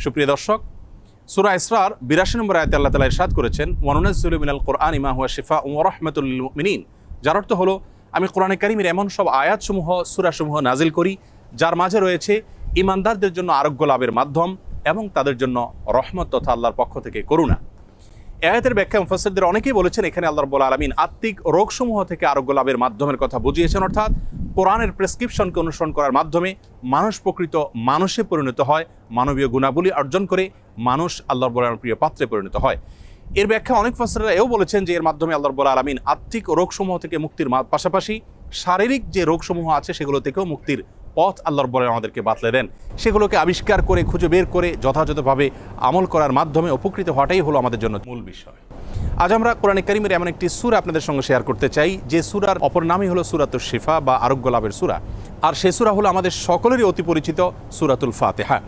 সুপ্রিয় দর্শক, সূরা ইসরার ৮২ নম্বর আয়াতে আল্লাহ তাআলা ইরশাদ করেছেন, ওয়ানুনাজ্জিলু মিনাল কুরআনি মা হুয়া শিফাউন ওয়া রাহমাতুল লিল মুমিনিন। যার অর্থ হলো, আমি কোরআনে কারীমের এমন সব আয়াতসমূহ, সূরাসমূহ নাজিল করি যার মাঝে রয়েছে ঈমানদারদের জন্য আরোগ্য লাভের মাধ্যম এবং তাদের জন্য রহমত তথা আল্লাহর পক্ষ থেকে করুণা। এই আয়াতের ব্যাখ্যা মুফাসসিরদের অনেকেই বলেছেন, এখানে আল্লাহ রাব্বুল আলামিন আত্মিক রোগসমূহ থেকে আরোগ্য লাভের মাধ্যমের কথা বুঝিয়েছেন। অর্থাৎ কোরআনের প্রেসক্রিপশনকে অনুসরণ করার মাধ্যমে মানুষ প্রকৃত মানুষে পরিণত হয়, মানবীয় গুণাবলী অর্জন করে মানুষ আল্লাহ রাব্বুল আলামিনের প্রিয় পাত্রে পরিণত হয়। এর ব্যাখ্যা অনেক মুফাসসিররা এও বলেছেন যে এর মাধ্যমে আল্লাহ রাব্বুল আলামিন আত্মিক রোগসমূহ থেকে মুক্তির পাশাপাশি শারীরিক যে রোগসমূহ আছে সেগুলো থেকেও মুক্তির পথ আল্লাহ রাব্বুল আলামিন আমাদেরকে বাতলে দেন। সেগুলোকে আবিষ্কার করে খুঁজে বের করে যথাযথভাবে আমল করার মাধ্যমে উপকৃত হওয়াটাই হলো আমাদের জন্য মূল বিষয়। আজ আমরা কোরআনে কারীমের এমন একটি সূরা আপনাদের সঙ্গে শেয়ার করতে চাই যে সূরার অপর নামই হলো সূরাতুশ শিফা বা আরোগ্য লাভের সূরা। আর সেই সূরা হলো আমাদের সকলেরই অতি পরিচিত সূরাতুল ফাতিহা।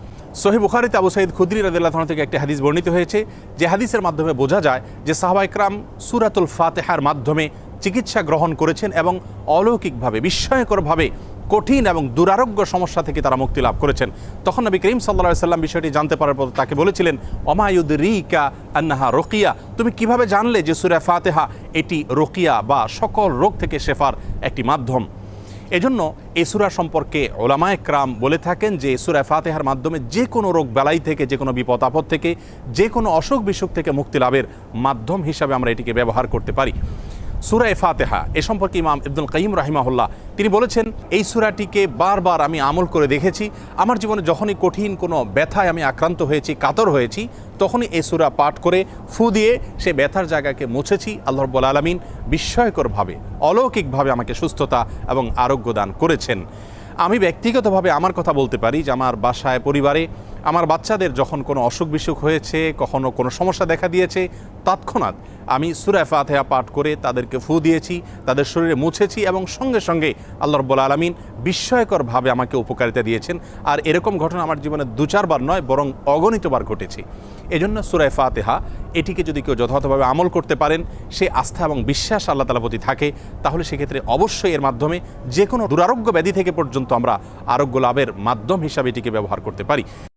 সহিহ বুখারীতে আবু সাঈদ খুদরী রাদিয়াল্লাহু আনহু থেকে একটি হাদিস বর্ণিত হয়েছে, যে হাদিসের মাধ্যমে বোঝা যায় যে সাহাবা ইকরাম সূরাতুল ফাতিহার মাধ্যমে চিকিৎসা গ্রহণ করেছেন এবং অলৌকিকভাবে, বিস্ময়করভাবে কঠিন এবং দুরারোগ্য সমস্যা থেকে তারা মুক্তি লাভ করেছেন। তখন নবী করিম সাল্লাল্লাহু আলাইহি সাল্লাম বিষয়টি জানতে পারার পর তাকে বলেছিলেন, ওমা ইউদরিকা আন্নাহা রুকিয়া, তুমি কিভাবে জানলে যে সূরা ফাতিহা এটি রুকিয়া বা সকল রোগ থেকে শেফার একটি মাধ্যম। এজন্য এই সূরা সম্পর্কে উলামায়ে কেরাম বলে থাকেন যে সূরা ফাতিহার মাধ্যমে যে কোনো রোগ বালাই থেকে, যে কোনো বিপদ আপদ থেকে, যে কোনো অসুখ বিসুখ থেকে মুক্তি লাভের মাধ্যম হিসাবে আমরা এটিকে ব্যবহার করতে পারি। সূরা ফাতিহা এ সম্পর্কে ইমাম ইবনুল কাইয়িম রাহিমাহুল্লাহ তিনি বলেছেন, এই সূরাটিকে বারবার আমি আমল করে দেখেছি। আমার জীবনে যখনই কঠিন কোনো ব্যথায় আমি আক্রান্ত হয়েছি, কাতর হয়েছি, তখনই এই সূরা পাঠ করে ফু দিয়ে সে ব্যথার জায়গাকে মুছেছি। আল্লাহ রাব্বুল আলামিন বিস্ময়করভাবে, অলৌকিকভাবে আমাকে সুস্থতা এবং আরোগ্য দান করেছেন। আমি ব্যক্তিগতভাবে আমার কথা বলতে পারি যে আমার বাসায়, পরিবারে আমার বাচ্চাদের যখন কোনো অসুখ বিসুখ হয়েছে, কখনো কোনো সমস্যা দেখা দিয়েছে, তৎক্ষণাৎ আমি সূরা ফাতিহা পাঠ করে তাদেরকে ফু দিয়েছি, তাদের শরীরে মুছেছি এবং সঙ্গে সঙ্গে আল্লাহ রাব্বুল আলামিন বিস্ময়করভাবে আমাকে উপকারিতা দিয়েছেন। আর এরকম ঘটনা আমার জীবনে ২-৪ বার নয়, বরং অগণিতবার ঘটেছে। এজন্য সূরা ফাতিহা এটিকে যদি কেউ যথাযথভাবে আমল করতে পারেন, সে আস্থা এবং বিশ্বাস আল্লাহ তাআলার প্রতি থাকে, তাহলে সেক্ষেত্রে অবশ্যই এর মাধ্যমে যে কোনো দুরারোগ্য ব্যাধি থেকে পর্যন্ত আমরা আরোগ্য লাভের মাধ্যম হিসাবে এটিকে ব্যবহার করতে পারি।